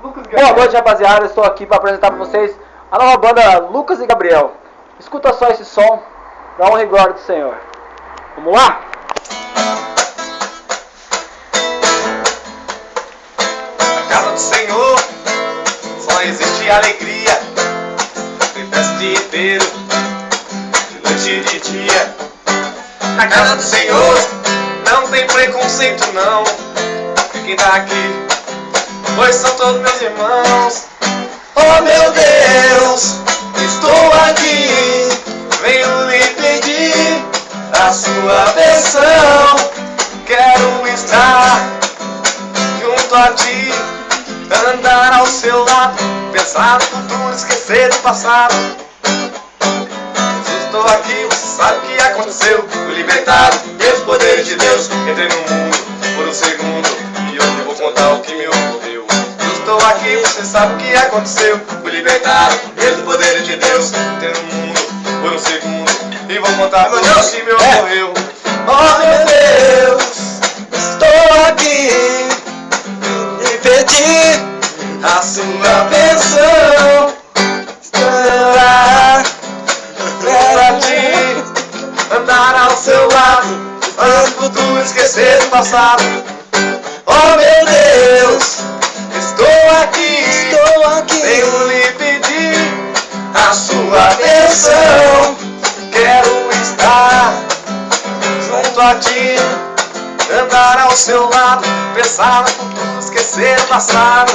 Boa noite, rapaziada. Estou aqui para apresentar para vocês a nova banda Lucas e Gabriel. Escuta só esse som, dá honra e glória do Senhor. Vamos lá? Na casa do Senhor só existe alegria. Tem festa o dia inteiro, de noite e de dia. Na casa do Senhor não tem preconceito não. E quem tá aqui, pois são todos meus irmãos. Oh meu Deus, estou aqui, venho lhe pedir a sua bênção. Quero estar junto a ti, andar ao seu lado, pensar no futuro, esquecer do passado. Jesus, estou aqui, você sabe o que aconteceu. Fui libertado pelos poderes de Deus. Entrei no mundo por um segundo e hoje eu vou contar o que me ocorreu. Eu estou aqui, você sabe o que aconteceu. Fui libertado pelos poderes de Deus. Entrei no mundo por um segundo e vou contar o que me ocorreu. Oh meu Deus, estou aqui, e pedir a sua bênção. Estará para ti, andar ao seu lado, fazer o futuro, esquecer do passado. Oh meu Deus, estou aqui, venho lhe pedir a sua bênção. Quero estar junto a ti, andar ao seu lado, pensar no futuro, esquecer do passado.